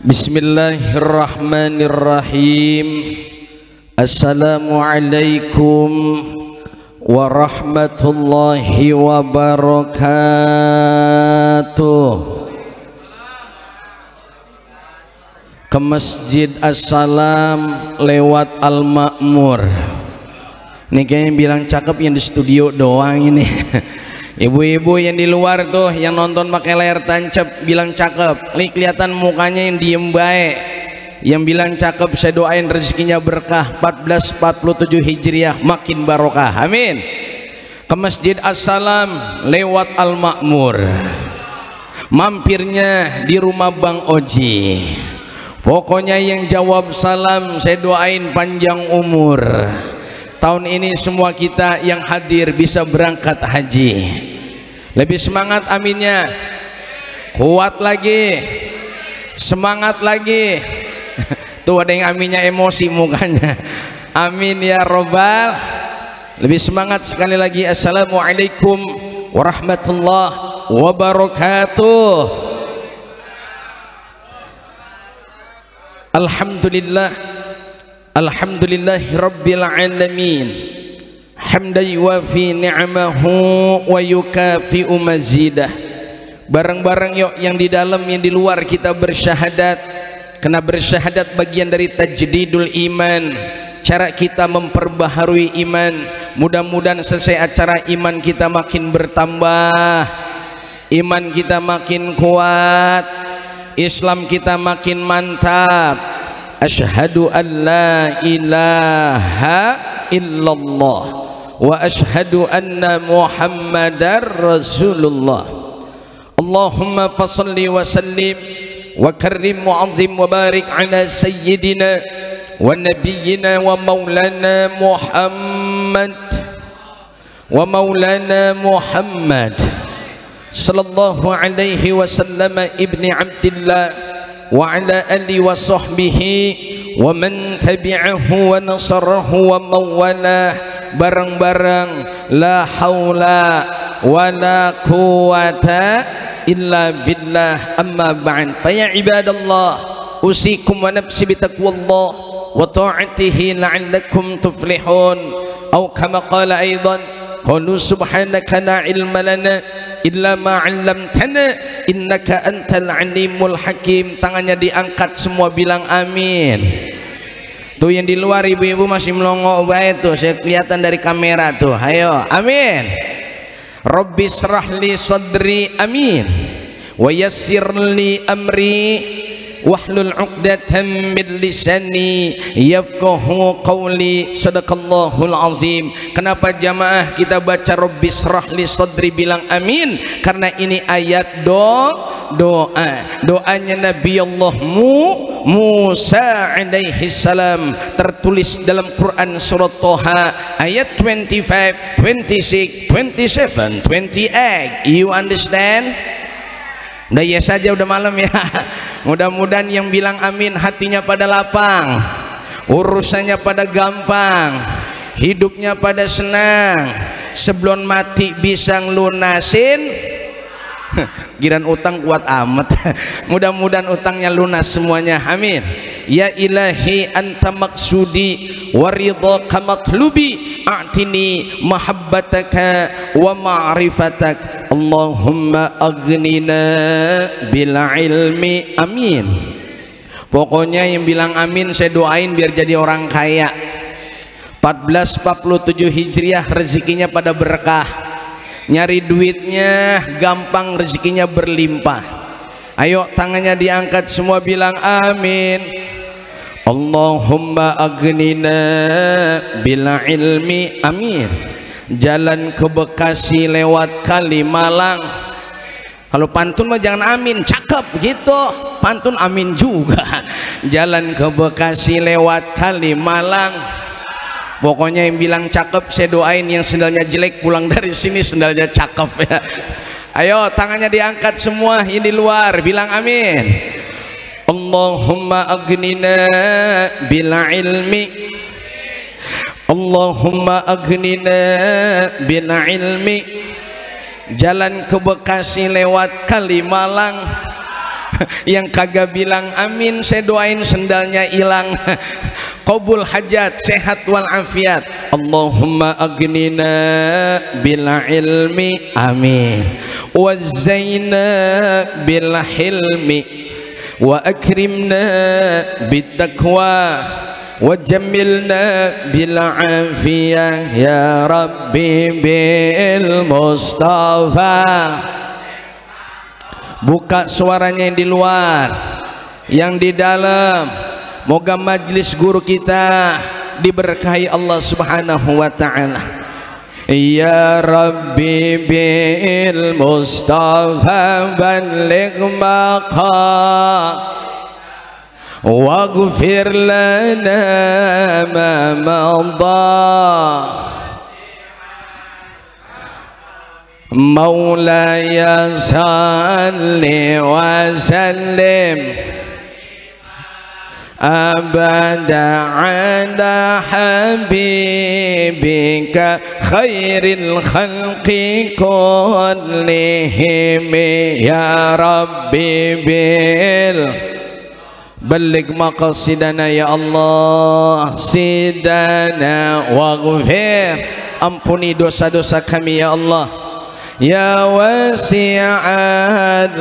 Bismillahirrahmanirrahim. Assalamualaikum warahmatullahi wabarakatuh. Ke Masjid Assalam lewat Al-Ma'mur. Ini kayaknya bilang cakep yang di studio doang ini. Ibu-ibu yang di luar tuh yang nonton pakai layar tancap bilang cakep. Ini kelihatan mukanya yang diem baik. Yang bilang cakep saya doain rezekinya berkah 1447 Hijriah makin barokah. Amin. Ke Masjid Assalam lewat Al-Ma'mur. Mampirnya di rumah Bang Oji. Pokoknya yang jawab salam saya doain panjang umur. Tahun ini semua kita yang hadir bisa berangkat haji. Lebih semangat aminnya. Kuat lagi. Semangat lagi. Tuh ada yang aminnya emosi mukanya. Amin ya robbal. Lebih semangat sekali lagi. Assalamualaikum warahmatullahi wabarakatuh. Alhamdulillah. Alhamdulillahi rabbil alamin. Hamdan yuwafi ni'amahu wa yukafi'u mazidah. Bareng-bareng yuk yang di dalam yang di luar kita bersyahadat. Karena bersyahadat bagian dari tajdidul iman. Cara kita memperbaharui iman. Mudah-mudahan selesai acara iman kita makin bertambah. Iman kita makin kuat. Islam kita makin mantap. Asyhadu an la ilaha illallah wa asyhadu anna Muhammadar Rasulullah. Allahumma fassalli wa sallim wa karrim mu'azzim wa barik ala sayyidina wa nabiyyina wa maulana Muhammad sallallahu alaihi wasallam ibni Abdillah wa ala alihi wa sahbihi wa man tabi'ahu wa nasarahu wa mawalah. Bareng-bareng la haula wa la quwata illa billah. Amma ba'd. Fa ya ibadallah usikum wa nafsi bitaqwallah wa ta'atihi la'allakum tuflihun. Atau kama qala aidan qalu subhanaka la ilma lana illa ma 'allamtana innaka antal alimul hakim. Tangannya diangkat semua bilang amin. Tuh yang di luar ibu-ibu masih melongo baik tuh, saya kelihatan dari kamera tuh. Ayo amin. Rabbi shrahli sadri amin wa yassirli amri wahlul 'uqdatam min lisani yafqahu qawli. Sadaqallahul azim. Kenapa jamaah kita baca Rabbi shrahli sadri bilang amin? Karena ini ayat doanya Nabi Allah Musa alaihi salam, tertulis dalam Quran surat Toha ayat 25, 26, 27, 28. You understand? Udah ya saja, udah malam ya. Mudah-mudahan yang bilang amin hatinya pada lapang, urusannya pada gampang, hidupnya pada senang, sebelum mati bisa ngelunasin. Giran utang kuat amat. Mudah-mudahan utangnya lunas semuanya. Amin. Ya ilahi anta maksudi wa ridhaka matlubi a'tini mahabbataka wa ma'rifatak. Allahumma aghnina bil ilmi. Amin. Pokoknya yang bilang amin saya doain biar jadi orang kaya. 1447 Hijriah rezekinya pada berkah. Nyari duitnya gampang, rezekinya berlimpah. Ayo tangannya diangkat semua bilang amin. Allahumma aghnina bil ilmi. Amin. Jalan ke Bekasi lewat Kalimalang. Kalau pantun mah jangan amin, cakep gitu. Pantun amin juga. Jalan ke Bekasi lewat Kalimalang. Pokoknya yang bilang cakep saya doain, yang sendalnya jelek pulang dari sini sendalnya cakep ya. Ayo tangannya diangkat semua yang di luar bilang amin. Allahumma aghnina bil ilmi. Allahumma aghnina bil ilmi. Jalan ke Bekasi lewat Kalimalang. Yang kagak bilang amin saya doain sendalnya hilang. Qabul hajat, sehat wal afiat. Allahumma agnina bil ilmi, amin. Wa zaina bil hilmi, wa akrimna bit taqwa, wa jammilna bil afiyah ya Rabbi bil Mustafa. Buka suaranya yang di luar, yang di dalam. Moga majlis guru kita diberkahi Allah Subhanahu wa taala. Ya Rabbi bil Mustafa balligh maqam waghfir lana ma madha. Maulaya salli wa sallim abada ala habibika khairil khalqi kullihim ya Rabbi bil balligh maqasidana ya Allah sidana waghfir, ampuni dosa-dosa kami ya Allah ya wasi'an.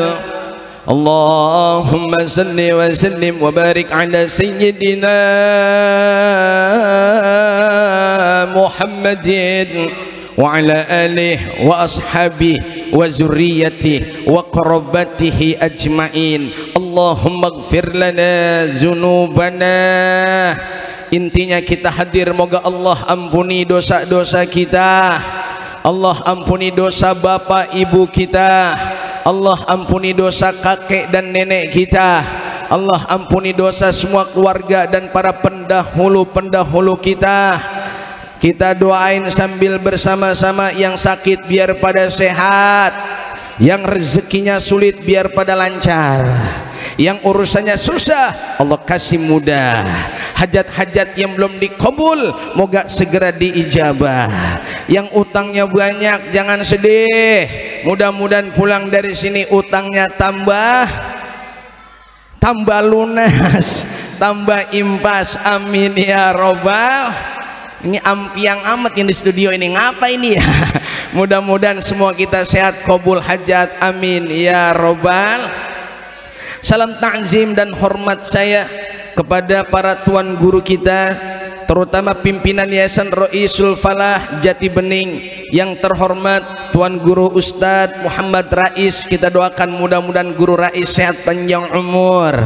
Allahumma salli wa sallim wa barik ala sayyidina Muhammadin wa ala alihi wa ashabihi wa zurriyyatihi wa qarabatihi ajma'in. Allahumma ighfir lana dzunubana. Intinya kita hadir, moga Allah ampuni dosa-dosa kita, Allah ampuni dosa bapak ibu kita, Allah ampuni dosa kakek dan nenek kita, Allah ampuni dosa semua keluarga dan para pendahulu-pendahulu kita. Kita doain sambil bersama-sama, yang sakit biar pada sehat, yang rezekinya sulit biar pada lancar, yang urusannya susah Allah kasih mudah, hajat-hajat yang belum dikabul moga segera diijabah, yang utangnya banyak jangan sedih, mudah-mudahan pulang dari sini utangnya tambah lunas, tambah impas, amin ya robbal. Ini ampiang amat yang di studio ini, ngapa ini ya? Mudah-mudahan semua kita sehat, qabul hajat, amin ya robbal. Salam ta'zim dan hormat saya kepada para tuan guru kita, terutama pimpinan Yayasan Roisul Falah Jati Bening yang terhormat Tuan Guru Ustadz Muhammad Rais. Kita doakan mudah-mudahan Guru Rais sehat panjang umur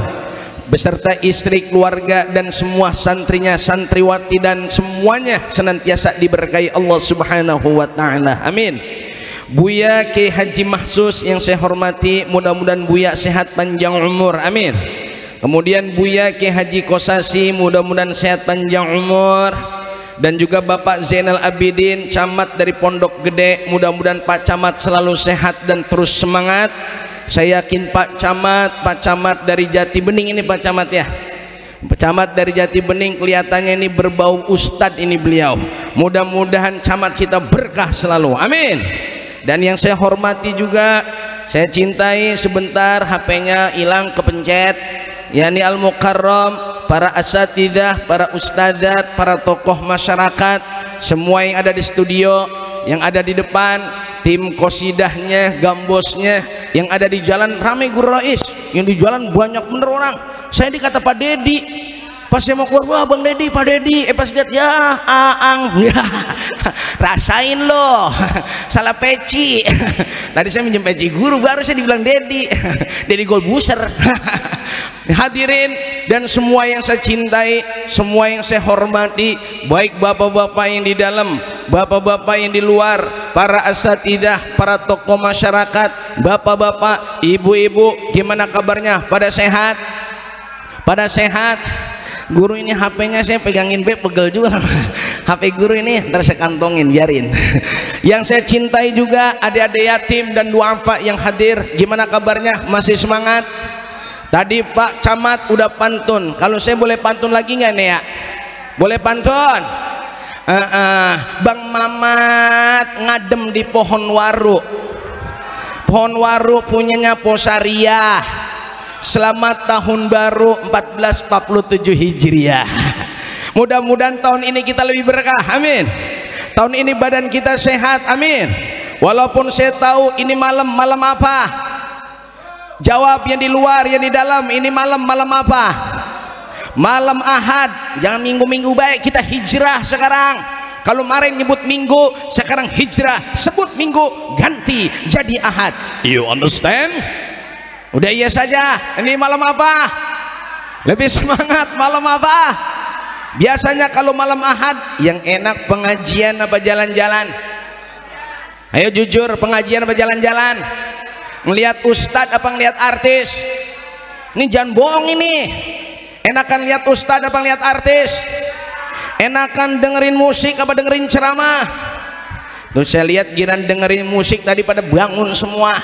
beserta istri, keluarga dan semua santrinya, santriwati dan semuanya senantiasa diberkahi Allah Subhanahu wa taala, amin. Buya Ki Haji Mahsus yang saya hormati, mudah-mudahan Buya sehat panjang umur, amin. Kemudian Buya Ki Haji Kosasi, mudah-mudahan sehat panjang umur. Dan juga Bapak Zainal Abidin, camat dari Pondok Gede, mudah-mudahan Pak Camat selalu sehat dan terus semangat. Saya yakin Pak Camat dari Jati Bening ini, Pak Camat ya, Pak Camat dari Jati Bening kelihatannya ini berbau ustadz ini beliau. Mudah-mudahan camat kita berkah selalu, amin. Dan yang saya hormati juga, saya cintai, sebentar HP-nya hilang kepencet, yakni Al Mukarram, para asatidzah, para ustadzat, para tokoh masyarakat, semua yang ada di studio, yang ada di depan, tim kosidahnya, gambosnya, yang ada di jalan ramai Guru Rais, yang di jalan banyak bener orang. Saya dikata Pak Dedi, pas saya mau keluar, wah Bang Dedi, Pak Dedi, pas lihat ya Aang, ya rasain loh, salah peci. Tadi saya minjem peci guru, baru saya dibilang Dedi, Dedi Golbuser. Hadirin dan semua yang saya cintai, semua yang saya hormati, baik bapak-bapak yang di dalam, bapak-bapak yang di luar, para asatidzah, para tokoh masyarakat, bapak-bapak, ibu-ibu, gimana kabarnya? Pada sehat? Pada sehat? Guru ini HP-nya saya pegangin, pegel juga. HP guru ini ntar saya kantongin, biarin. Yang saya cintai juga adik-adik yatim dan duafa yang hadir, gimana kabarnya? Masih semangat? Tadi Pak Camat udah pantun, kalau saya boleh pantun lagi nggak nih ya? Boleh pantun? Bang Mamat ngadem di pohon waru. Pohon waru punyanya Posariah. Selamat tahun baru 1447 Hijriah. Mudah-mudahan tahun ini kita lebih berkah, amin. Tahun ini badan kita sehat, amin. Walaupun saya tahu ini malam apa? Jawab yang di luar, yang di dalam. Ini malam apa? Malam Ahad. Jangan minggu-minggu baik, kita hijrah sekarang. Kalau kemarin nyebut minggu, sekarang hijrah. Sebut minggu, ganti jadi Ahad. You understand? Udah iya saja. Ini malam apa? Lebih semangat malam apa? Biasanya kalau malam Ahad yang enak pengajian apa jalan-jalan? Ayo jujur, pengajian apa jalan-jalan? Ngelihat ustadz apa ngelihat artis? Ini jangan bohong ini. Enakan lihat ustadz apa ngelihat artis? Enakan dengerin musik apa dengerin ceramah? Tuh saya lihat giran dengerin musik tadi pada bangun semua.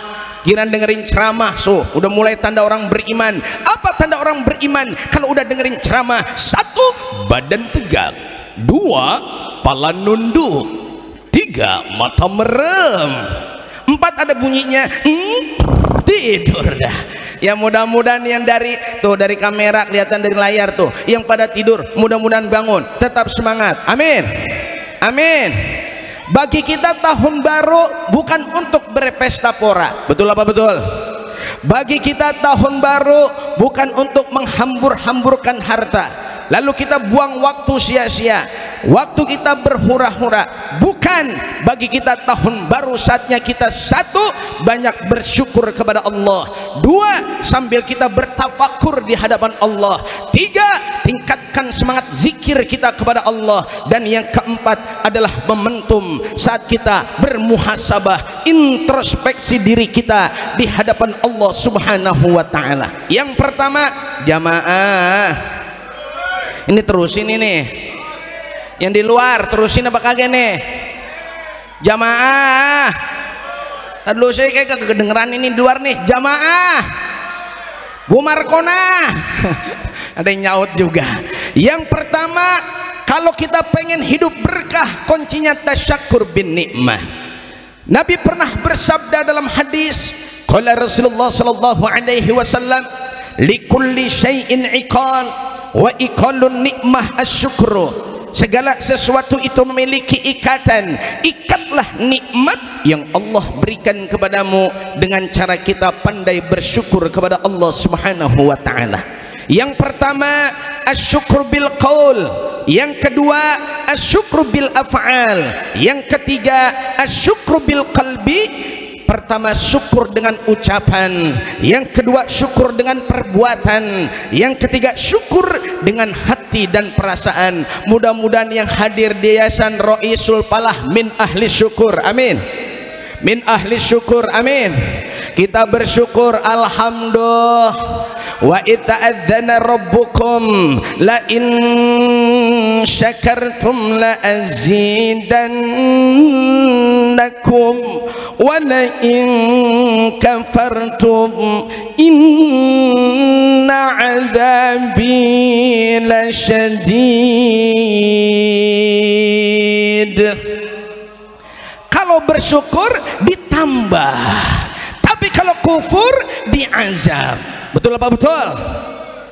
Giran dengerin ceramah, udah mulai tanda orang beriman. Apa tanda orang beriman? Kalau udah dengerin ceramah, 1, badan tegak, 2, pala nunduk, 3, mata merem, 4 ada bunyinya, tidur dah. Ya mudah-mudahan yang dari kamera kelihatan dari layar tuh, yang pada tidur mudah-mudahan bangun, tetap semangat, amin, amin. Bagi kita tahun baru bukan untuk berpesta pora, betul apa betul? Bagi kita tahun baru bukan untuk menghambur-hamburkan harta, lalu kita buang waktu sia-sia, waktu kita berhura-hura. Bukan. Bagi kita tahun baru saatnya kita 1, banyak bersyukur kepada Allah. 2, sambil kita bertafakur di hadapan Allah. 3, tingkatkan semangat zikir kita kepada Allah. Dan yang keempat adalah momentum saat kita bermuhasabah, introspeksi diri kita di hadapan Allah Subhanahu wa ta'ala. Yang pertama, jamaah. Ini terusin ini. Yang di luar terusin apa kagak nih? Jamaah. Tadi dulu saya kayak kedengeran ini di luar nih. Jamaah. Bu Markona. Ada yang nyaut juga. Yang pertama, kalau kita pengen hidup berkah, kuncinya tasyakur bin nikmah. Nabi pernah bersabda dalam hadis, qala Rasulullah sallallahu alaihi wasallam, likulli syai'in iqal wa iqalun nikmah asyukru. Segala sesuatu itu memiliki ikatan. Ikatlah nikmat yang Allah berikan kepadamu dengan cara kita pandai bersyukur kepada Allah Subhanahu wa ta'ala. Yang pertama, asyukur bil qaul. Yang kedua, asyukur bil af'al. Yang ketiga, asyukur bil qalbi. Pertama, syukur dengan ucapan. Yang kedua, syukur dengan perbuatan. Yang ketiga, syukur dengan hati dan perasaan. Mudah-mudahan yang hadir di Yayasan Roisul Falah min ahli syukur, amin. Min ahli syukur, amin. Kita bersyukur, alhamdulillah. Wa ita'adzana rabbukum la in syakartum la azidannakum wa la in kafartum inna azabi lasyadid. Kalau bersyukur ditambah, tapi kalau kufur diazab. Betul apa betul?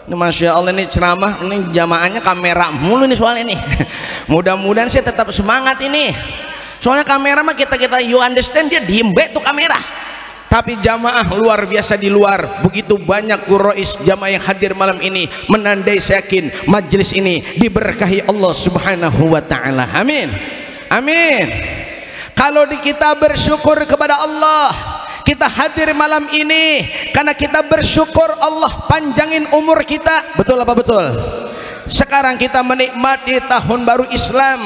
Ini Masya Allah, ini ceramah, ini jamaahnya kamera mulu nih soal ini. Mudah-mudahan saya tetap semangat ini. Soalnya kamera mah kita you understand, dia diem be tuh kamera. Tapi jamaah luar biasa di luar, begitu banyak Quraish jamaah yang hadir malam ini, menandai saya yakin majelis ini diberkahi Allah Subhanahu wa ta'ala, amin, amin. Kalau kita bersyukur kepada Allah, kita hadir malam ini karena kita bersyukur Allah panjangin umur kita, betul apa betul? Sekarang kita menikmati tahun baru Islam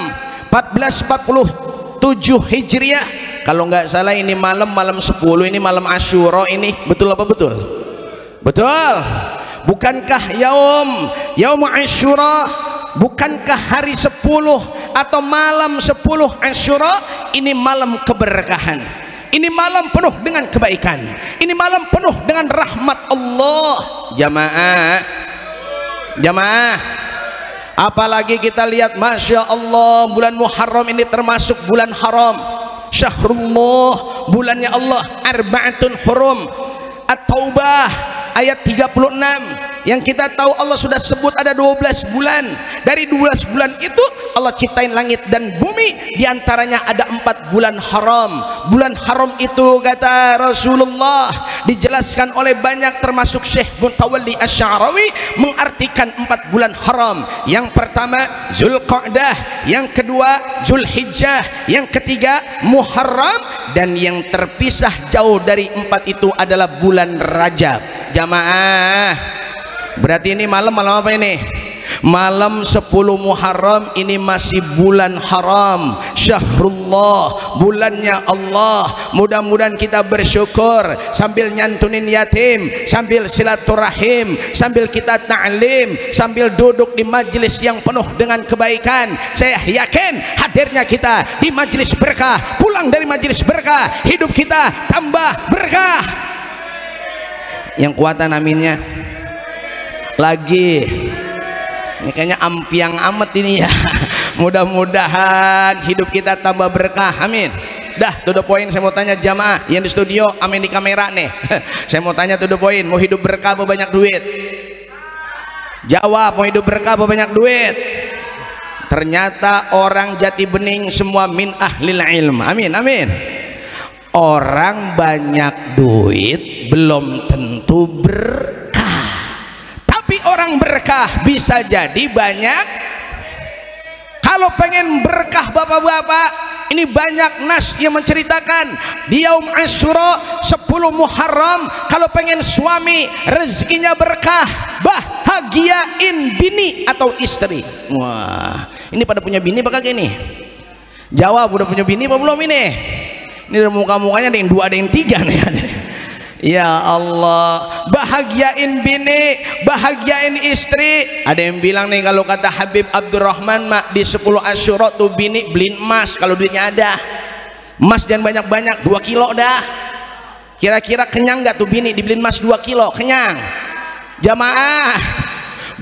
1447 Hijriah. Kalau nggak salah ini malam 10, ini malam Asyura ini, betul apa betul? Betul. Bukankah yaum Asyura, bukankah hari 10 atau malam 10 Asyura ini malam keberkahan? Ini malam penuh dengan kebaikan. Ini malam penuh dengan rahmat Allah. Jamaah, jamaah. Apalagi kita lihat, Masya Allah, bulan Muharram ini termasuk bulan haram. Syahrullah, bulannya Allah, arba'atun hurum. At-Taubah, ayat 36 yang kita tahu Allah sudah sebut ada 12 bulan. Dari 12 bulan itu Allah ciptain langit dan bumi, diantaranya ada 4 bulan haram. Bulan haram itu kata Rasulullah dijelaskan oleh banyak, termasuk Syekh Mutawalli Asy'arawi mengartikan 4 bulan haram. Yang pertama Zulqa'dah, yang kedua Zulhijjah, yang ketiga Muharram, dan yang terpisah jauh dari 4 itu adalah bulan Rajab. Jamaah, berarti ini malam apa ini? Malam 10 Muharram ini masih bulan haram, syahrullah, bulannya Allah. Mudah-mudahan kita bersyukur sambil nyantunin yatim, sambil silaturahim, sambil kita ta'lim, sambil duduk di majelis yang penuh dengan kebaikan. Saya yakin hadirnya kita di majelis berkah, pulang dari majelis berkah, hidup kita tambah berkah. Yang kuatan aminnya lagi. Ini kayaknya ampiang amat ini ya. Mudah-mudahan hidup kita tambah berkah, amin. Dah, to the point. Saya mau tanya jamaah yang di studio, amin di kamera nih. Saya mau tanya to the point, mau hidup berkah apa banyak duit? Jawab, mau hidup berkah apa banyak duit? Ternyata orang Jati Bening semua min ahlil ilm, amin, amin. Orang banyak duit belum tentu berkah. Tapi orang berkah bisa jadi banyak. Kalau pengen berkah bapak-bapak, ini banyak nas yang menceritakan di Yaum Asyura 10 Muharram, kalau pengen suami rezekinya berkah, bahagiain bini atau istri. Wah, ini pada punya bini apa kagak nih? Jawab, udah punya bini apa belum ini? Ini muka-mukanya ada yang 2, ada yang 3 nih. Ya Allah, bahagiain bini, bahagiain istri. Ada yang bilang nih, kalau kata Habib Abdurrahman mak, di 10 Asyura tuh bini beliin emas kalau duitnya ada. Emas jangan banyak-banyak, 2 kilo dah. Kira-kira kenyang gak tuh bini dibeliin emas 2 kilo? Kenyang? Jamaah,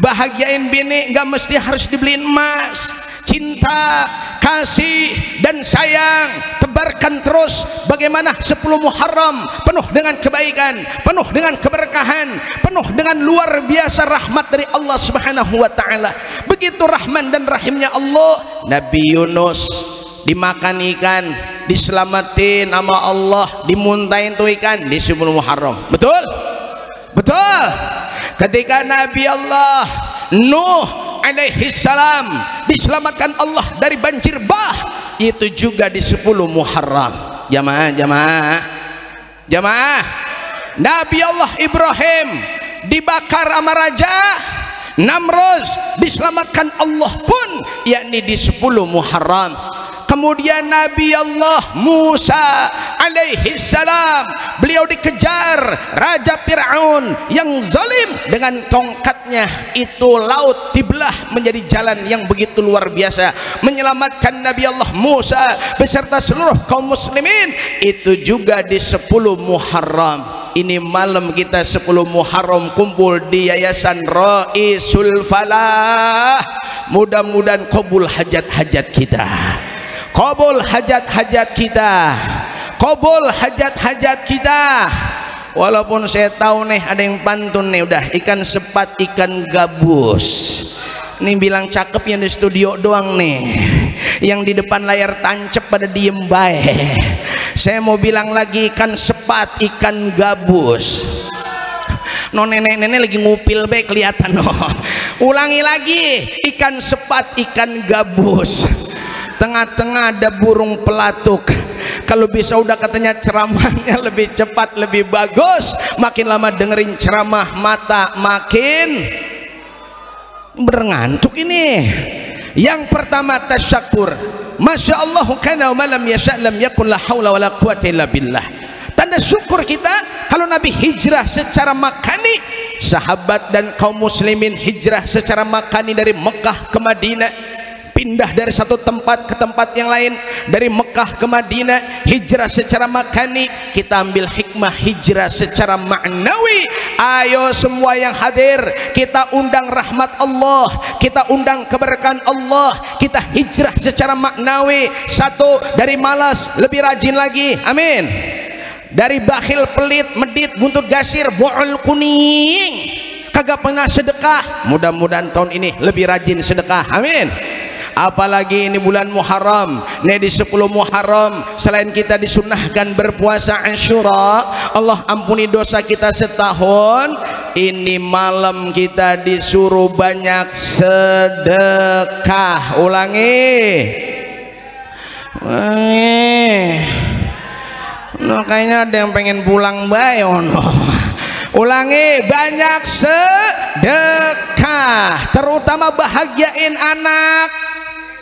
bahagiain bini gak mesti harus dibeliin emas. Cinta, kasih, dan sayang tebarkan terus. Bagaimana 10 Muharram penuh dengan kebaikan, penuh dengan keberkahan, penuh dengan luar biasa rahmat dari Allah Subhanahu wa ta'ala. Begitu rahman dan rahimnya Allah. Nabi Yunus dimakan ikan, diselamatin sama Allah, dimuntahin tuh ikan di 10 Muharram. Betul? Betul. Ketika Nabi Allah Nuh alaihi salam diselamatkan Allah dari banjir bah, itu juga di 10 Muharram. Jamaah, jamaah, jamaah. Nabi Allah Ibrahim dibakar sama raja Namrud, diselamatkan Allah pun yakni di 10 Muharram. Kemudian Nabi Allah Musa alaihi salam, beliau dikejar Raja Fir'aun yang zalim dengan tongkatnya, itu laut dibelah menjadi jalan yang begitu luar biasa, menyelamatkan Nabi Allah Musa beserta seluruh kaum muslimin, itu juga di 10 Muharram. Ini malam kita 10 Muharram kumpul di Yayasan Raisul Falah. Mudah-mudahan kabul hajat-hajat kita, kabul hajat-hajat kita, kabul hajat-hajat kita. Walaupun saya tahu nih ada yang pantun nih, udah ikan sepat, ikan gabus. Ini bilang cakep yang di studio doang nih, yang di depan layar tancep pada diem baik. Saya mau bilang lagi, ikan sepat, ikan gabus. No, nenek-nenek lagi ngupil baik kelihatan no. Ulangi lagi, ikan sepat, ikan gabus. Tengah-tengah ada burung pelatuk. Kalau bisa udah katanya ceramahnya lebih cepat lebih bagus. Makin lama dengerin ceramah mata makin berantuk ini. Yang pertama tasyakur. Masya Allah kana wa lam yasha' lam yakun la haula wa la quwwata illa billah. Tanda syukur kita kalau Nabi hijrah secara makani, sahabat dan kaum muslimin hijrah secara makani dari Mekah ke Madinah, pindah dari satu tempat ke tempat yang lain, dari Mekah ke Madinah, hijrah secara makani. Kita ambil hikmah hijrah secara maknawi. Ayo semua yang hadir, kita undang rahmat Allah, kita undang keberkahan Allah, kita hijrah secara maknawi. Satu, dari malas lebih rajin lagi, amin. dari bakhil, pelit, medit, buntut gasir, bool kuning, kagak pernah sedekah. Mudah-mudahan tahun ini lebih rajin sedekah, amin. Apalagi ini bulan Muharram, nih di 10 Muharram selain kita disunahkan berpuasa Asyura, Allah ampuni dosa kita setahun, ini malam kita disuruh banyak sedekah. Ulangi. No, kayaknya ada yang pengen pulang bayono. Ulangi, banyak sedekah, terutama bahagiain anak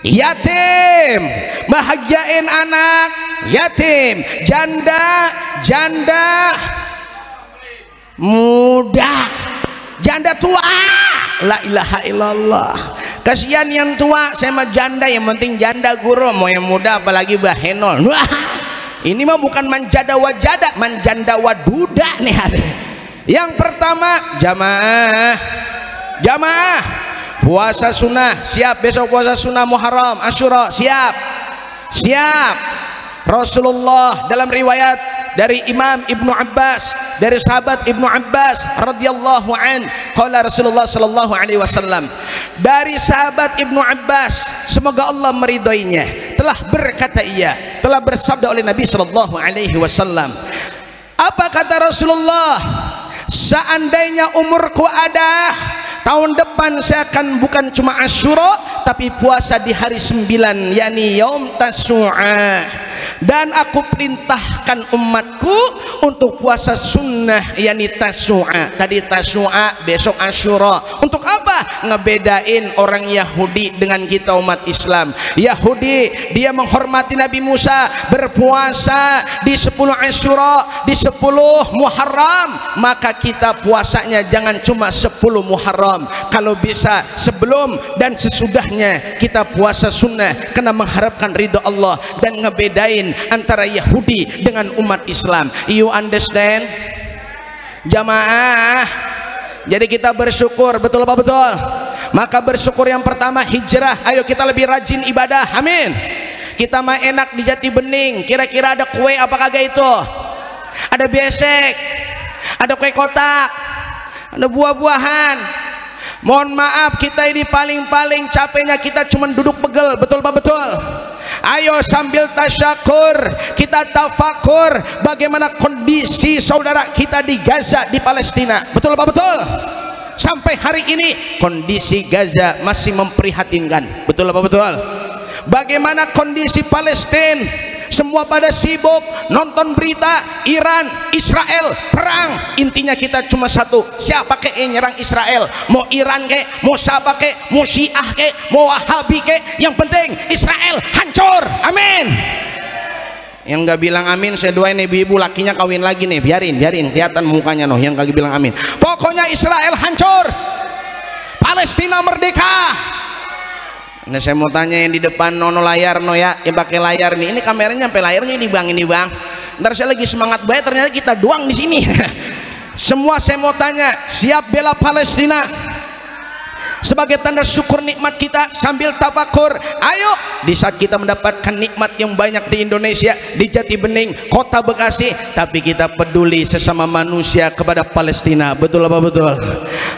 yatim, bahagiain anak yatim, janda muda, janda tua. La ilaha illallah. Kasihan yang tua, saya mah janda, yang penting janda guru, mau yang muda apalagi bahenol. Wah, ini mah bukan manjada wajada, manjanda waduda nih ada. Yang pertama, jamaah puasa sunnah, siap besok puasa sunnah Muharram Asyura, siap. Rasulullah dalam riwayat dari Imam Ibnu Abbas, dari sahabat Ibnu Abbas radhiyallahu an, qala Rasulullah sallallahu alaihi wasallam, dari sahabat Ibnu Abbas, semoga Allah meridhoinya, telah berkata, ia telah bersabda oleh Nabi sallallahu alaihi wasallam. Apa kata Rasulullah? Seandainya umurku ada, tahun depan saya akan bukan cuma Asyura tapi puasa di hari 9, yakni Yaum Tasu'a. Dan aku perintahkan umatku untuk puasa sunnah, yakni Tasu'a. Tadi Tasu'a, besok Asyura. Untuk apa? Ngebedain orang Yahudi dengan kita umat Islam. Yahudi dia menghormati Nabi Musa, berpuasa di 10 Asyura, di 10 Muharram. Maka kita puasanya jangan cuma 10 Muharram, kalau bisa sebelum dan sesudahnya kita puasa sunnah, karena mengharapkan ridho Allah dan ngebedain antara Yahudi dengan umat Islam. You understand? Jamaah, jadi kita bersyukur, betul apa betul? Maka bersyukur yang pertama hijrah, ayo kita lebih rajin ibadah, amin. Kita mah enak di Jati Bening, kira-kira ada kue apa kagak itu? Ada besek, ada kue kotak, ada buah-buahan. Mohon maaf, kita ini paling capeknya kita cuma duduk pegel, betul apa betul? Ayo sambil tasyakur, kita tafakur bagaimana kondisi saudara kita di Gaza, di Palestina, betul apa betul? Sampai hari ini kondisi Gaza masih memprihatinkan, betul apa betul? Bagaimana kondisi Palestina? Semua pada sibuk nonton berita Iran, Israel, perang. Intinya kita cuma satu, siapa kek yang nyerang Israel? Mau Iran kek, mau siapa kek, mau Syiah kek, mau Wahabi kek, yang penting Israel hancur, amin. Yang nggak bilang amin saya doain ibu-ibu lakinya kawin lagi nih, biarin kelihatan mukanya noh yang kagak bilang amin. Pokoknya Israel hancur, Palestina merdeka. Nah, saya mau tanya yang di depan nono layar no ya, yang pakai layar nih, ini kameranya sampai layarnya ini bang, ntar saya lagi semangat banget, ternyata kita doang di sini. Semua saya mau tanya, siap bela Palestina sebagai tanda syukur nikmat kita sambil tafakur. Ayo, di saat kita mendapatkan nikmat yang banyak di Indonesia, di Jati Bening, kota Bekasi, tapi kita peduli sesama manusia kepada Palestina, betul apa betul?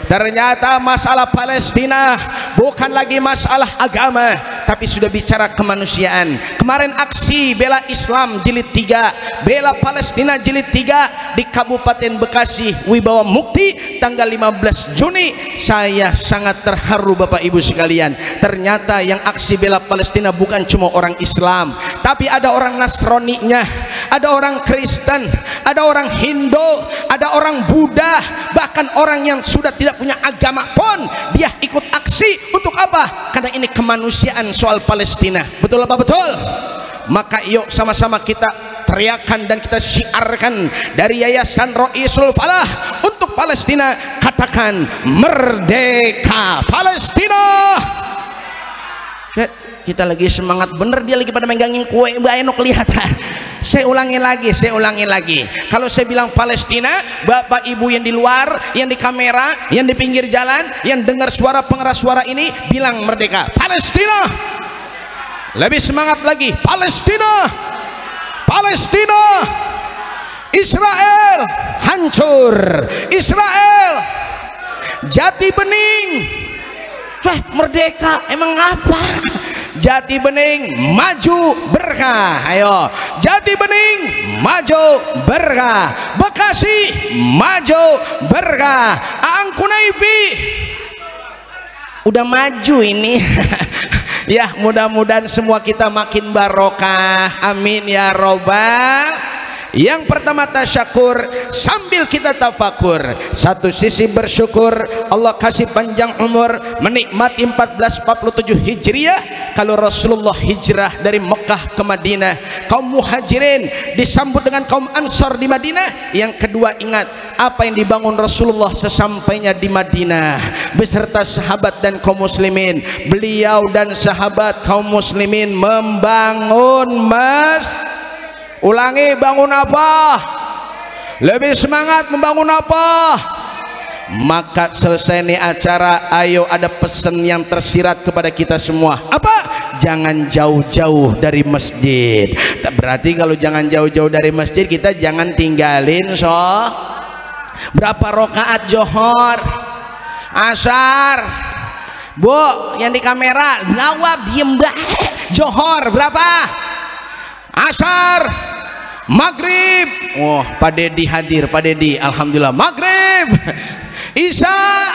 Ternyata masalah Palestina bukan lagi masalah agama, tapi sudah bicara kemanusiaan. Kemarin aksi bela Islam jilid 3, bela Palestina jilid 3 di Kabupaten Bekasi, Wibawa Mukti, tanggal 15 Juni. Saya sangat terharu Bapak Ibu sekalian. Ternyata yang aksi bela Palestina bukan cuma orang Islam, tapi ada orang Nasraninya, ada orang Kristen, ada orang Hindu, ada orang Buddha, bahkan orang yang sudah tidak punya agama pun dia ikut aksi. Untuk apa? Karena ini kemanusiaan soal Palestina, betul apa betul? Maka yuk sama-sama kita teriakan dan kita syiarkan dari Yayasan Roisul Falah untuk Palestina, katakan merdeka Palestina. Kita lagi semangat bener, dia lagi pada megangin kue, Mbak Eno kelihatan. Saya ulangi lagi. Kalau saya bilang Palestina, Bapak Ibu yang di luar, yang di kamera, yang di pinggir jalan, yang dengar suara pengeras suara ini, bilang merdeka Palestina. Lebih semangat lagi, Palestina, Palestina, Israel hancur, Israel Jati Bening merdeka. Emang apa? Jati Bening maju berkah. Ayo, Jati Bening maju berkah, Bekasi maju berkah, Aang Kunaifi udah maju ini. Ya, mudah-mudahan semua kita makin barokah, amin ya robbal. Yang pertama tasyakur, sambil kita tafakur. Satu sisi bersyukur Allah kasih panjang umur, menikmati 1447 Hijriah. Kalau Rasulullah hijrah dari Mekah ke Madinah, kaum muhajirin disambut dengan kaum ansor di Madinah. Yang kedua, ingat apa yang dibangun Rasulullah sesampainya di Madinah beserta sahabat dan kaum muslimin. Beliau dan sahabat kaum muslimin membangun ulangi, bangun apa? Lebih semangat membangun apa? Maka selesai nih acara, ayo ada pesan yang tersirat kepada kita semua. Apa? Jangan jauh-jauh dari masjid. Berarti kalau jangan jauh-jauh dari masjid, kita jangan tinggalin berapa rakaat johor, asar. Bu, yang di kamera, nawab diem johor berapa? Asar, maghrib. Oh, Pak Dedi hadir, Pak Dedi, alhamdulillah. Maghrib, isya,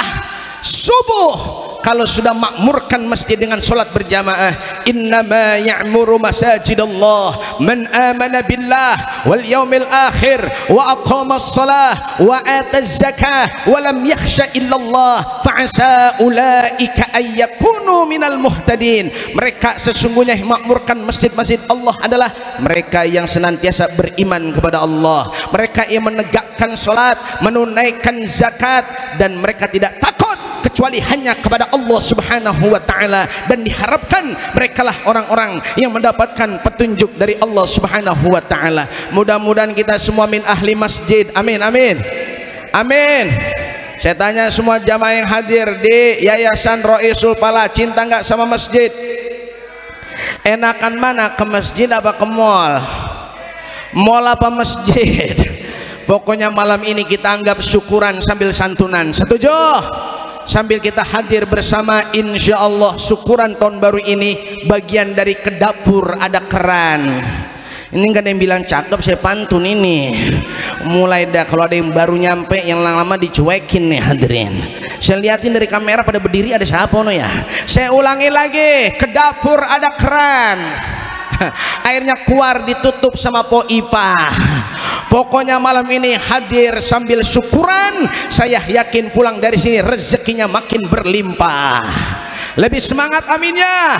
subuh. Kalau sudah makmurkan masjid dengan solat berjamaah, innama ya'muru masajidallah man amana billah wal yaumil akhir wa aqama as-salah wa ata az-zakah wa lam yakhsha illallah fa'asa ulaika ay yakunu minal muhtadin. Mereka sesungguhnya makmurkan masjid-masjid Allah adalah mereka yang senantiasa beriman kepada Allah, mereka yang menegakkan salat, menunaikan zakat, dan mereka tidak takut kecuali hanya kepada Allah Subhanahu wa ta'ala. Dan diharapkan merekalah orang-orang yang mendapatkan petunjuk dari Allah Subhanahu wa ta'ala. Mudah-mudahan kita semua min ahli masjid, amin amin amin. Saya tanya semua jamaah yang hadir di Yayasan Roisul Pala, cinta nggak sama masjid? Enakan mana, ke masjid apa ke mall? Mall apa masjid? Pokoknya malam ini kita anggap syukuran sambil santunan. Setuju? Sambil kita hadir bersama, insya Allah syukuran tahun baru ini bagian dari ke dapur ada keran. Ini nggak ada yang bilang cakep, saya pantun ini. Mulai dah kalau ada yang baru nyampe, yang lama dicuekin nih hadirin. Saya liatin dari kamera pada berdiri, ada siapa no ya? Saya ulangi lagi, ke dapur ada keran. Airnya keluar ditutup sama poipa. Pokoknya malam ini hadir sambil syukuran. Saya yakin pulang dari sini rezekinya makin berlimpah. Lebih semangat aminnya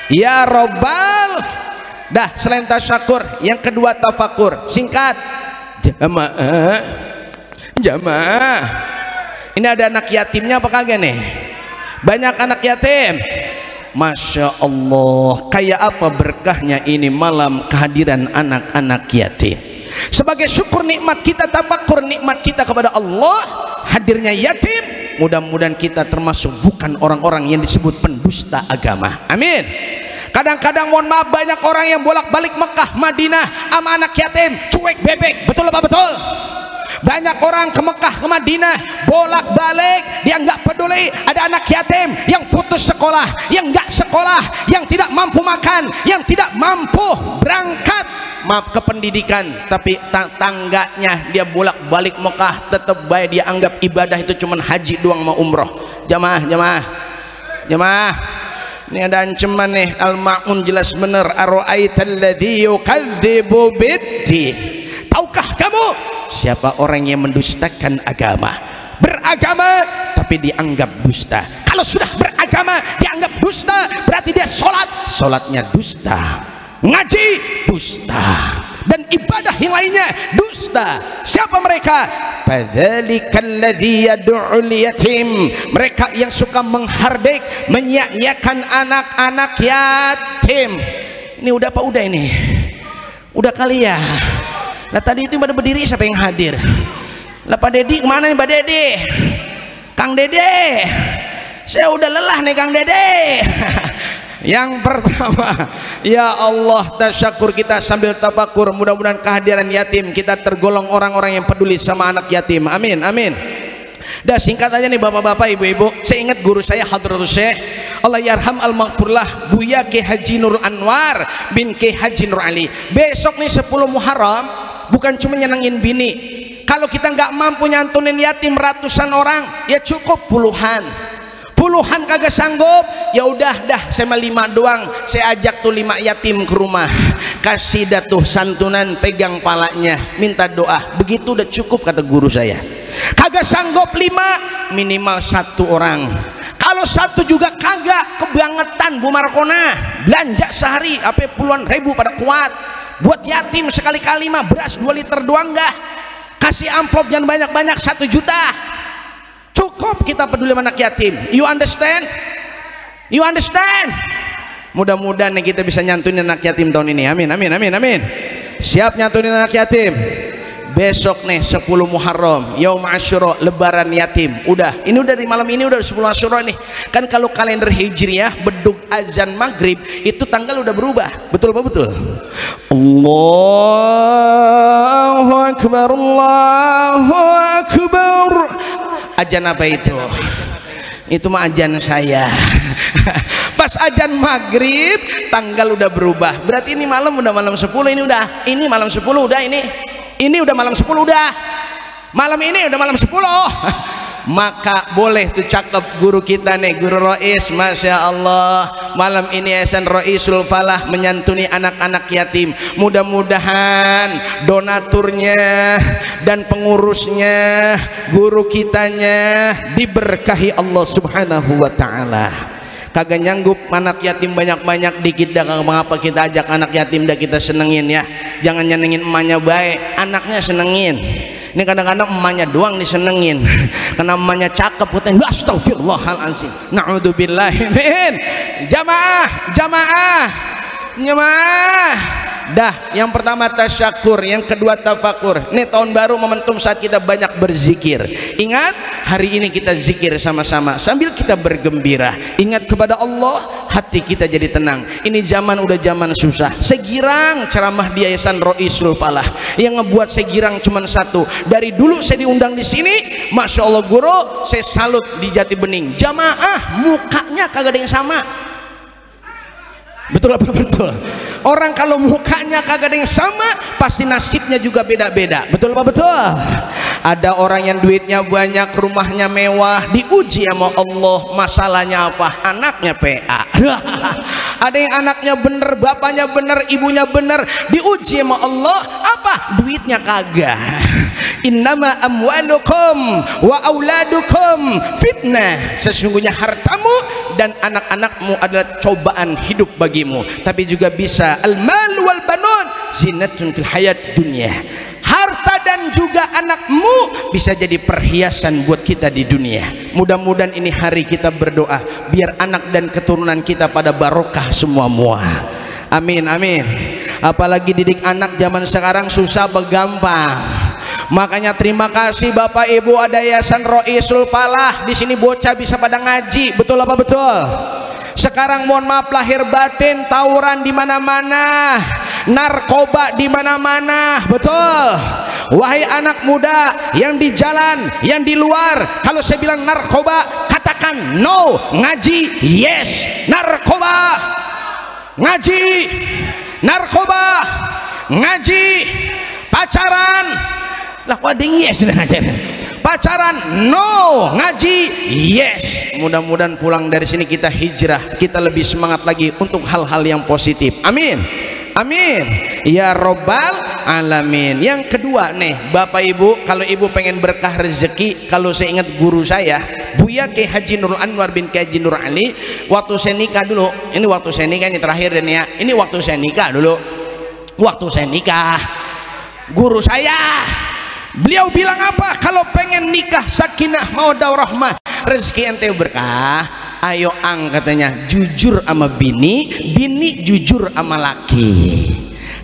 ya robbal. Dah, selain tasyakur, yang kedua tafakur. Singkat, jamaah. Ini ada anak yatimnya apa kagak nih? Banyak anak yatim. Masya Allah, kayak apa berkahnya ini malam kehadiran anak-anak yatim. Sebagai syukur nikmat kita, tafakur nikmat kita kepada Allah, hadirnya yatim. Mudah-mudahan kita termasuk bukan orang-orang yang disebut pendusta agama, amin. Kadang-kadang mohon maaf, banyak orang yang bolak-balik Mekah Madinah sama anak yatim, cuek bebek, betul apa betul? Banyak orang ke Mekah ke Madinah bolak-balik, dia nggak peduli ada anak yatim yang putus sekolah, yang nggak sekolah, yang tidak mampu makan, yang tidak mampu berangkat maaf ke pendidikan, tapi tangganya dia bolak-balik Mekah, tetap baik dia anggap ibadah itu cuman haji doang mau umroh. Jamaah, ini ada ancaman nih. Al-Ma'un jelas bener, ara'aital ladzi yukadzibu bid-din. Tahukah kamu siapa orang yang mendustakan agama? Beragama tapi dianggap dusta. Kalau sudah beragama dianggap dusta, berarti dia sholatnya dusta, ngaji dusta, dan ibadah yang lainnya dusta. Siapa mereka? Fadzalikal ladzi yad'ul yatim. Mereka yang suka menghardik, menyia-nyiakan anak-anak yatim. Ini udah apa udah ini? Udah kali ya. Nah tadi itu pada berdiri siapa yang hadir? Lah Pak Dedi kemana nih Pak Dedi? Kang Dede, saya udah lelah nih Kang Dede. Yang pertama, ya Allah, tasyakur kita sambil tafakur. Mudah-mudahan kehadiran yatim kita tergolong orang-orang yang peduli sama anak yatim. Amin, amin. Dah singkat aja nih bapak-bapak, ibu-ibu. Saya ingat guru saya Hadratus Syekh Allah yarham al-maghfurlah Buya Ki Haji Nurul Anwar bin Ki Haji Nur Ali. Besok nih 10 Muharram bukan cuma nyenengin bini. Kalau kita nggak mampu nyantunin yatim ratusan orang, ya cukup puluhan kagak sanggup, ya udah dah saya 5 doang, saya ajak tuh 5 yatim ke rumah, kasih dah tuh santunan, pegang palanya, minta doa, begitu udah cukup kata guru saya. Kagak sanggup 5, minimal 1 orang. Kalau 1 juga kagak, kebangetan Bu Markona, belanja sehari apa puluhan ribu pada kuat buat yatim, sekali-kali mah beras 2 liter doang dah, kasih amplop jangan banyak-banyak, 1 juta cukup. Kita peduli sama anak yatim. You understand? You understand? Mudah-mudahan nih kita bisa nyantunin anak yatim tahun ini. Amin, amin, amin, amin. Siap nyantunin anak yatim. Besok nih 10 Muharram, Yaum Asyura, lebaran yatim. Udah, ini udah di malam ini udah 10 Asyura nih. Kan kalau kalender Hijriah bedug azan maghrib itu tanggal udah berubah. Betul apa betul? Allahu Akbar, Allahu Akbar. Ajan apa itu? Itu mah ajan saya. Pas ajan maghrib tanggal udah berubah. Berarti ini malam udah malam 10, ini udah. Ini malam 10 udah ini. Ini udah malam 10 udah. Malam ini udah malam 10. Maka boleh tuh cakep guru kita nih, Guru Rois, Masya Allah, malam ini Yayasan Roisul Falah menyantuni anak-anak yatim. Mudah-mudahan donaturnya dan pengurusnya, guru kitanya diberkahi Allah Subhanahu wa ta'ala. Kagak nyanggup anak yatim banyak-banyak, dikit dah mengapa kita ajak anak yatim dah kita senengin ya. Jangan nyenengin emaknya baik, anaknya senengin. Ini kadang-kadang emaknya doang disenengin karena emaknya cakep, katanya astagfirullahaladzim, na'udzubillahi min. Jamaah dah. Yang pertama tasyakur, yang kedua tafakur. Ini tahun baru, momentum saat kita banyak berzikir. Ingat, hari ini kita zikir sama-sama sambil kita bergembira. Ingat kepada Allah, hati kita jadi tenang. Ini zaman udah zaman susah. Segirang ceramah di Yayasan Roisul Falah. Yang ngebuat segirang cuma 1. Dari dulu saya diundang di sini, Masya Allah guru, saya salut di Jati Bening. Jamaah mukanya kagak ada yang sama. Betul apa betul? Orang kalau mukanya kagak ada yang sama, pasti nasibnya juga beda-beda. Betul apa betul? Ada orang yang duitnya banyak, rumahnya mewah, diuji sama Allah. Masalahnya apa? Anaknya PA. Ada yang anaknya bener, bapaknya bener, ibunya bener, diuji sama Allah. Apa? Duitnya kagak. Innama amwalukum wa auladukum fitnah. Sesungguhnya hartamu dan anak-anakmu adalah cobaan hidup bagimu. Tapi juga bisa al-mal wal banun zinatun fil hayat dunia. Harta dan juga anakmu bisa jadi perhiasan buat kita di dunia. Mudah-mudahan ini hari kita berdoa biar anak dan keturunan kita pada barokah semua. Amin, amin. Apalagi didik anak zaman sekarang susah begampang. Makanya terima kasih Bapak Ibu ada Yayasan Roisul Falah. Di sini bocah bisa pada ngaji. Betul apa betul? Sekarang mohon maaf lahir batin, tawuran di mana-mana, narkoba di mana-mana. Betul. Wahai anak muda yang di jalan, yang di luar, kalau saya bilang narkoba, katakan no. Ngaji yes. Narkoba, ngaji. Narkoba, ngaji. Pacaran, lah kok ada yes. Pacaran no, ngaji yes. Mudah-mudahan pulang dari sini kita hijrah, kita lebih semangat lagi untuk hal-hal yang positif. Amin, amin ya robbal alamin. Yang kedua nih Bapak Ibu, kalau ibu pengen berkah rezeki, kalau saya ingat guru saya Buya Ki Haji Nurul Anwar bin Ki Haji Nur Ali, waktu saya nikah dulu, ini waktu saya nikah, ini terakhir dan ya, ini waktu saya nikah dulu, waktu saya nikah, guru saya, beliau bilang apa? Kalau pengen nikah sakinah mawaddah warahmah, rezeki ente berkah, ayo ang katanya, jujur sama bini, bini jujur sama laki.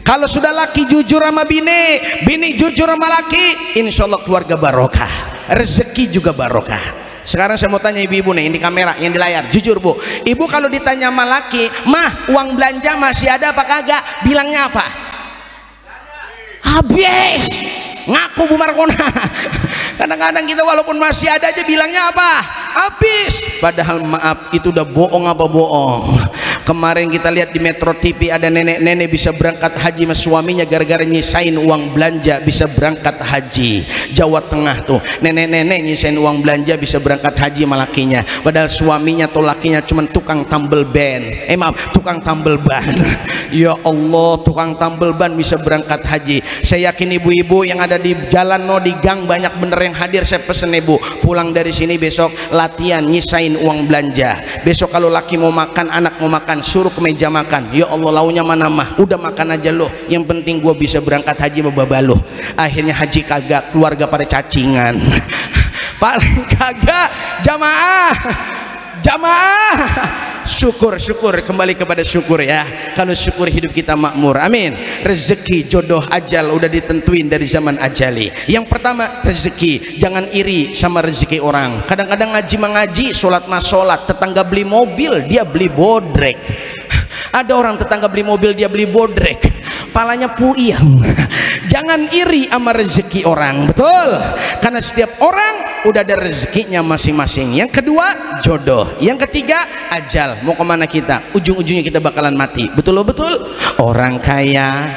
Kalau sudah laki jujur sama bini, bini jujur sama laki, insya Allah keluarga barokah, rezeki juga barokah. Sekarang saya mau tanya ibu-ibu nih, yang di kamera, yang di layar, jujur Bu, ibu kalau ditanya sama laki, mah uang belanja masih ada apa kagak, bilangnya apa? Habis. Ngaku Bu Markona. Kadang-kadang kita walaupun masih ada aja bilangnya apa? Habis. Padahal maaf, itu udah bohong apa bohong. Kemarin kita lihat di Metro TV ada nenek-nenek bisa berangkat haji sama suaminya gara-gara nyisain uang belanja bisa berangkat haji. Jawa Tengah tuh nenek-nenek nyisain uang belanja bisa berangkat haji sama lakinya, padahal suaminya atau lakinya cuma tukang tambel ban, tukang tambel ban. Ya Allah, tukang tambel ban bisa berangkat haji. Saya yakin ibu-ibu yang ada di jalan di gang banyak bener yang hadir. Saya pesen ibu pulang dari sini besok latihan nyisain uang belanja. Besok kalau laki mau makan, anak mau makan, suruh ke meja makan. Ya Allah, launya mana mah, udah makan aja loh, yang penting gua bisa berangkat haji sama baba loh. Akhirnya haji kagak, keluarga pada cacingan. Paling kagak jamaah syukur kembali kepada syukur ya. Kalau syukur hidup kita makmur, amin. Rezeki, jodoh, ajal udah ditentuin dari zaman ajali. Yang pertama rezeki, jangan iri sama rezeki orang. Kadang-kadang ngaji, sholat mas sholat, tetangga beli mobil dia beli bodrek. Ada orang tetangga beli mobil dia beli bodrek, palanya puyeng. Jangan iri sama rezeki orang, betul, karena setiap orang udah ada rezekinya masing-masing. Yang kedua jodoh, yang ketiga ajal. Mau kemana kita? Ujung-ujungnya kita bakalan mati, betul. Orang kaya,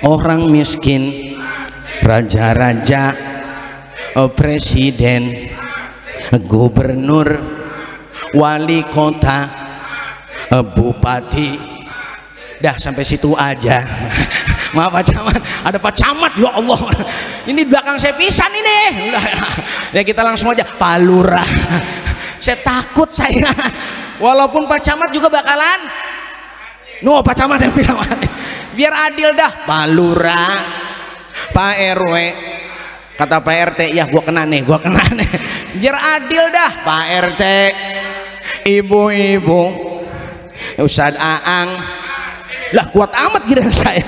orang miskin, raja-raja, presiden, gubernur, wali kota, bupati, dah sampai situ aja. Maaf Pak Camat, ada Pak Camat, ya Allah, ini belakang saya pisan ini. Ya kita langsung aja Pak Lurah. Saya takut saya, walaupun Pak Camat juga bakalan Pak Camat yang bilang biar adil dah. Pak Lurah, Pak RW, kata Pak RT, ya gua kena nih, biar adil dah. Pak RT, ibu-ibu, Ustadz Aang, lah kuat amat giliran saya.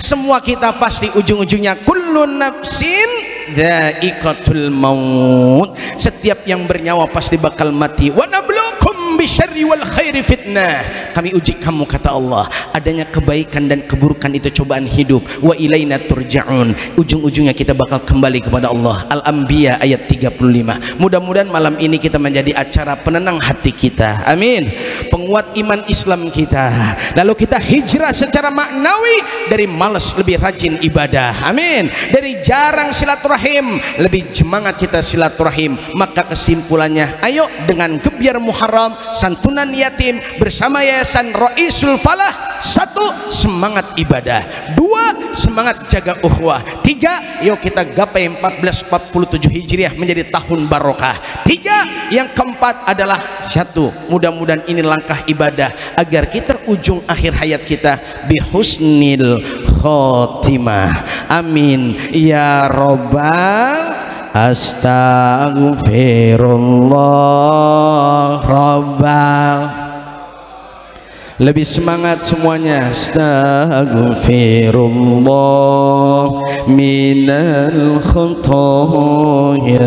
Semua kita pasti ujung-ujungnya kullun nafsin dha'iqatul maut. Setiap yang bernyawa pasti bakal mati. Wa nabluukum bisyarri wal khairi fitnah. Kami uji kamu, kata Allah, adanya kebaikan dan keburukan itu cobaan hidup. Wa ilaina turja'un. Ujung-ujungnya kita bakal kembali kepada Allah. Al-Anbiya ayat 35. Mudah-mudahan malam ini kita menjadi acara penenang hati kita, amin, penguat iman Islam kita, lalu kita hijrah secara maknawi dari malas lebih rajin ibadah, amin, dari jarang silaturahim lebih semangat kita silaturahim. Maka kesimpulannya, ayo dengan gebiar Muharram, santunan yatim bersama Yayasan Raisul Falah. 1. Semangat ibadah. 2. Semangat jaga ukhuwah. 3. Yuk kita gapai 1447 Hijriah menjadi tahun barokah. 3. Yang keempat adalah 1. Mudah-mudahan ini langkah ibadah agar kita ujung akhir hayat kita bihusnil khotimah, amin ya robbal astaghfirullah robbal. Lebih semangat semuanya. Astaghfirullah minal khotoya,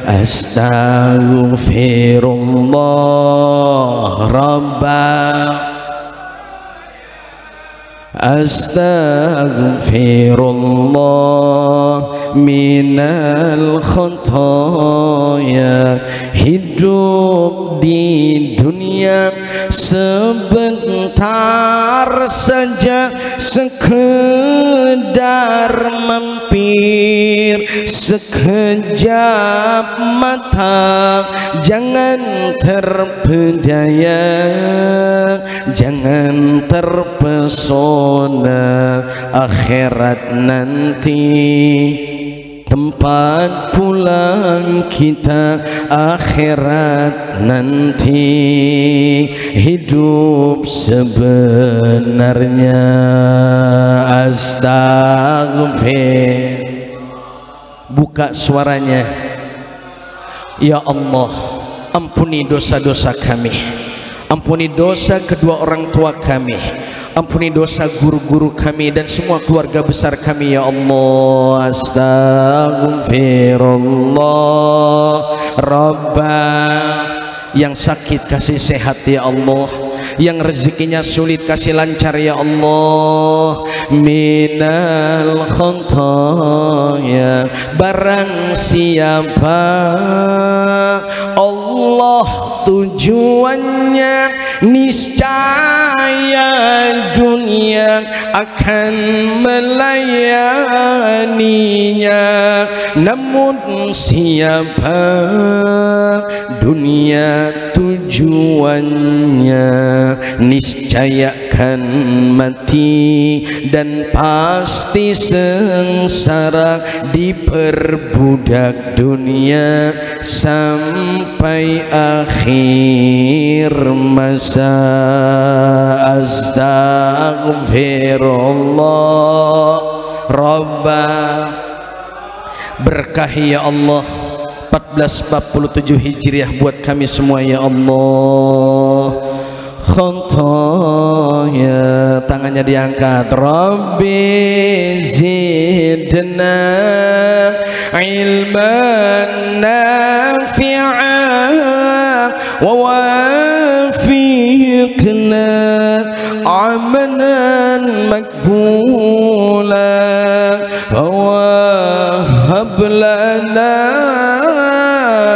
astaghfirullah rabbal, astaghfirullah minal khotoya. Hidup di dunia sebentar saja, sekedar mampir sekejap mata. Jangan terpedaya, jangan terpesona, akhirat nanti tempat pulang kita, akhirat nanti hidup sebenarnya. Astaghfir, buka suaranya. Ya Allah, ampuni dosa-dosa kami, ampuni dosa kedua orang tua kami, ampuni dosa guru-guru kami dan semua keluarga besar kami ya Allah. Astaghfirullah Rabbah. Yang sakit kasih sehat ya Allah, yang rezekinya sulit kasih lancar ya Allah. Minal khotoya, barang siapa Allah tujuannya niscaya dunia akan melayaninya, namun siapa dunia tujuannya niscaya akan mati dan pasti sengsara diperbudak dunia sampai akhir masa. Astaghfirullah Rabbah. Berkahi ya Allah 1447 Hijriah buat kami semua ya Allah. Khotoya, tangannya diangkat. Rabbi zidna ilman nafi'an wa wafiqna amalan makbula wa wahab lana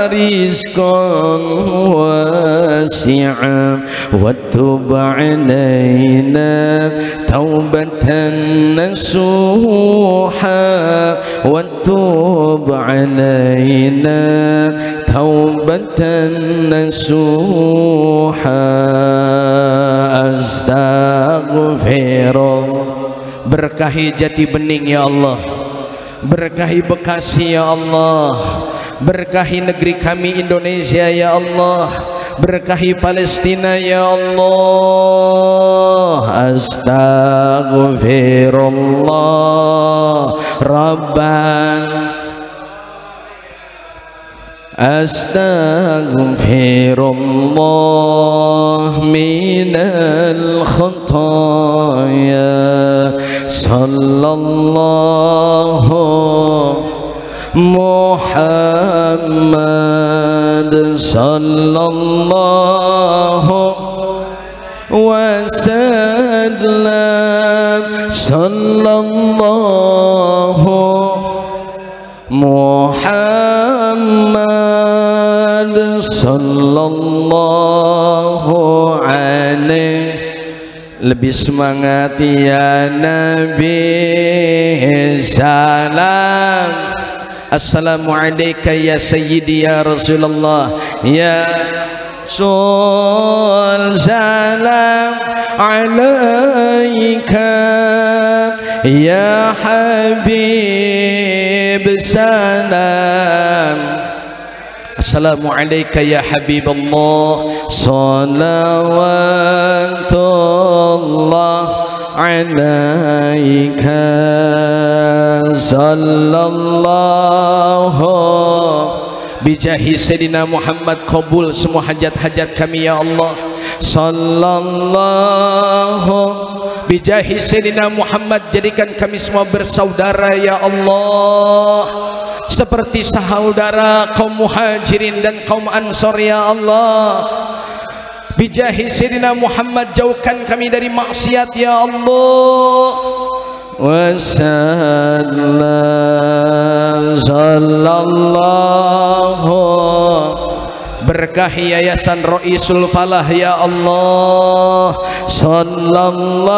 rizqan wasi'an wa tub alaina taubatan nasuha wa tub alaina taubatan nasuha. Astaghfirullah. Berkahi Jati Bening ya Allah, berkahi Bekasi ya Allah, berkahi negeri kami Indonesia ya Allah, berkahi Palestina ya Allah. Astaghfirullah Rabban. Astaghfirullah minal khotoya. Sallallahu Muhammad sallallahu wasallam. Sallallahu Muhammad sallallahu alaihi. Lebih semangat ya Nabi. Salam. Assalamualaikum ya Sayyidi ya Rasulullah ya Rasul. Salam alaika ya Habib. Salam. Assalamualaikum ya Habibullah. Salawatullah alaika. Sallallahu bijahi Sayyidina Muhammad. Qabul semua hajat-hajat kami ya Allah. Sallallahu bijahi Sayyidina Muhammad. Jadikan kami semua bersaudara ya Allah, seperti saudara kaum muhajirin dan kaum ansor ya Allah. Bijahi Sayyidina Muhammad jauhkan kami dari maksiat ya Allah. Wasallam. Sallallahu berkahi Yayasan Roisul Falah ya Allah. Sallallahu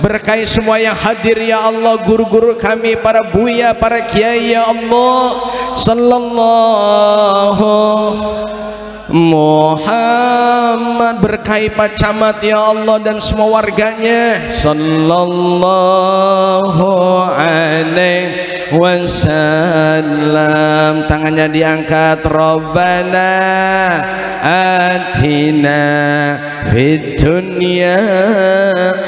berkahi semua yang hadir ya Allah, guru-guru kami, para buya, para kiai ya Allah. Sallallahu Muhammad berkahi Pak Camat ya Allah dan semua warganya. Sallallahu alaihi wasallam. Tangannya diangkat. Rabbana atina fid dunya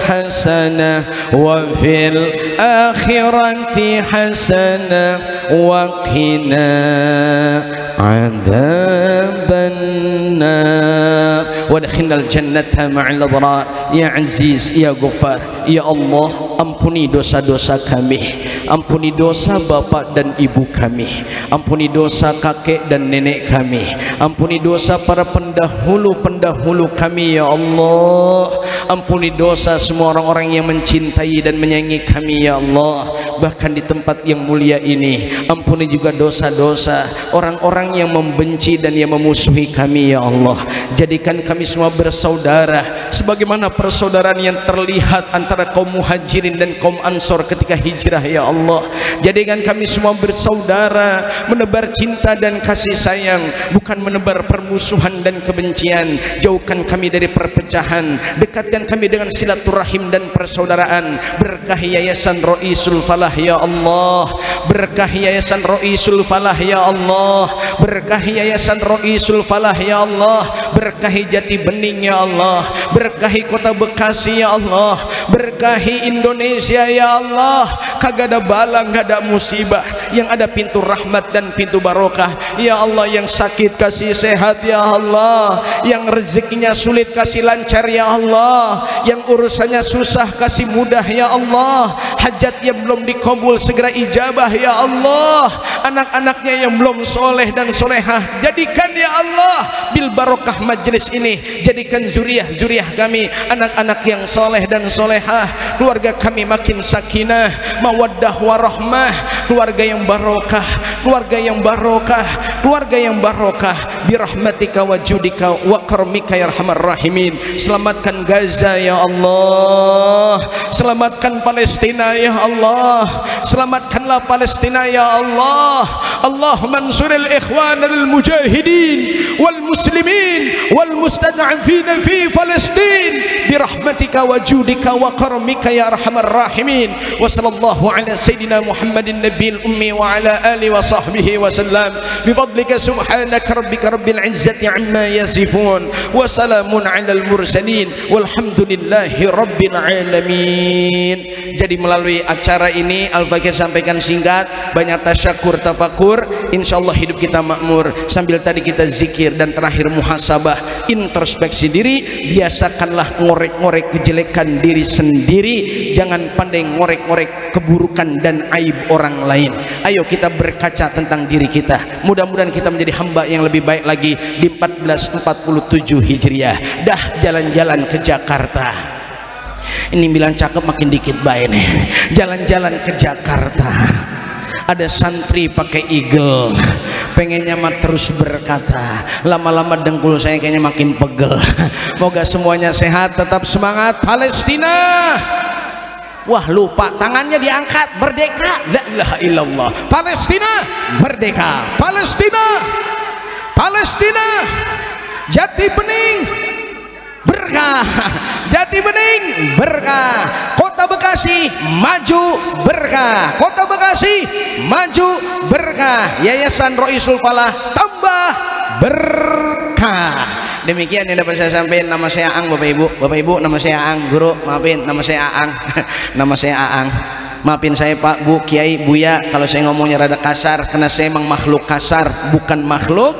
hasanah wa fil akhirati hasanah wa qina adzaban nar wadkhilnal jannata ma'al abrar. Ya Aziz ya Ghaffar, ya Allah, ampuni dosa-dosa kami, ampuni dosa bapak dan ibu kami, ampuni dosa kakek dan nenek kami, ampuni dosa para pendahulu kami ya Allah, ampuni dosa semua orang-orang yang mencintai dan menyayangi kami ya Allah. Bahkan di tempat yang mulia ini, ampuni juga dosa-dosa orang-orang yang membenci dan yang memusuhi kami ya Allah. Jadikan kami semua bersaudara sebagaimana persaudaraan yang terlihat antara kaum muhajirin dan kaum ansor ketika hijrah ya Allah. Jadikan kami semua bersaudara, menebar cinta dan kasih sayang, bukan menebar permusuhan dan kebencian. Jauhkan kami dari perpecahan, dekatkan kami dengan silaturahim dan persaudaraan. Berkah Yayasan Roisul Falah ya Allah, berkah Yayasan Roisul Falah ya Allah, berkah Yayasan Roisul Falah ya Allah, berkahi Jati Bening ya Allah, berkahi Kota Bekasi ya Allah, berkahi Indonesia ya Allah. Kagak ada bala, gak ada musibah, yang ada pintu rahmat dan pintu barokah ya Allah. Yang sakit kasih sehat ya Allah, yang rezekinya sulit kasih lancar ya Allah, yang urusannya susah kasih mudah ya Allah, hajat yang belum dikabul segera ijabah ya Allah, anak-anaknya yang belum soleh dan solehah jadikan ya Allah bil barokah majlis ini. Jadikan zuriah kami anak-anak yang soleh dan solehah, keluarga kami makin sakinah mawaddah warahmah, keluarga yang barokah, keluarga yang barokah, keluarga yang barokah birahmatika wa judika wa karamika ya arhamar rahimin. Selamatkan Gaza ya Allah, selamatkan Palestina ya Allah, selamatkanlah Palestina ya Allah. Allahumma ansuril ikhwanal mujahidin wal muslimin wal mustad'afin fi Palestin birahmatika wa judika wa karamika ya arhamar rahimin. Wa sallallahu ala sayyidina Muhammadin nabiyil ummi wa ala alihi wa sahbihi wa sallam. Bi fadlika subhanaka rabbika rabbil izzati amma yasifun wa salamun alal mursalin walhamdulillahi rabbil alamin. Jadi melalui acara ini Al-Fakir sampaikan singkat, banyak tasyakur tafakur, insyaallah hidup kita makmur. Sambil tadi kita zikir dan terakhir muhasabah, introspeksi diri. Biasakanlah ngorek-ngorek kejelekan diri sendiri, jangan pandai ngorek-ngorek keburukan dan aib orang lain. Ayo kita berkaca tentang diri kita, mudah-mudahan kita menjadi hamba yang lebih baik lagi di 1447 Hijriah. Dah jalan-jalan ke Jakarta. Ini bilang cakep makin dikit baik nih. Jalan-jalan ke Jakarta, ada santri pakai eagle, pengennya mah terus berkata, lama-lama dengkul saya kayaknya makin pegel. Moga semuanya sehat, tetap semangat. Palestina, wah lupa tangannya diangkat, merdeka, la ilaha illallah. Palestina merdeka, Palestina, Palestina, Jati Bening berkah, Jati Bening berkah, Kota Bekasi maju berkah, Kota Bekasi maju berkah, Yayasan Roisul Falah tambah berkah. Demikian yang dapat saya sampaikan. Nama saya Aang, Bapak Ibu, nama saya Aang. Guru, maafin, nama saya Aang. Nama saya Aang. Maafin saya Pak, Bu, Kiai, Buya kalau saya ngomongnya rada kasar, karena saya emang makhluk kasar, bukan makhluk.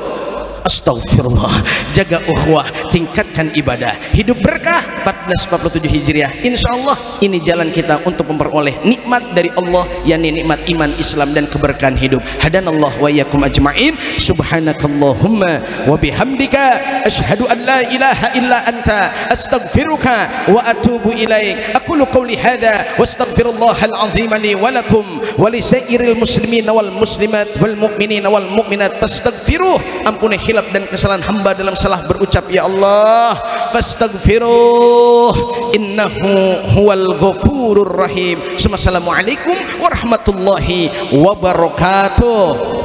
Astagfirullah. Jaga ukhuwah, tingkatkan ibadah, hidup berkah 1447 Hijriah. Insyaallah ini jalan kita untuk memperoleh nikmat dari Allah, yakni nikmat iman, Islam dan keberkahan hidup. Hadanallah wa iyyakum ajma'in. Subhanakallahumma wa bihamdika asyhadu an la ilaha illa anta astaghfiruka wa atubu ilaik. Aqulu qawli hadza wastaghfirullahal azim li wa lakum wa li sairil muslimin wal muslimat wal mu'minin wal mu'minat fastaghfiruh. Ampuni khilaf dan kesalahan hamba dalam salah berucap ya Allah, fastaghfiruh innahu huwal ghafurur rahim. Assalamualaikum warahmatullahi wabarakatuh.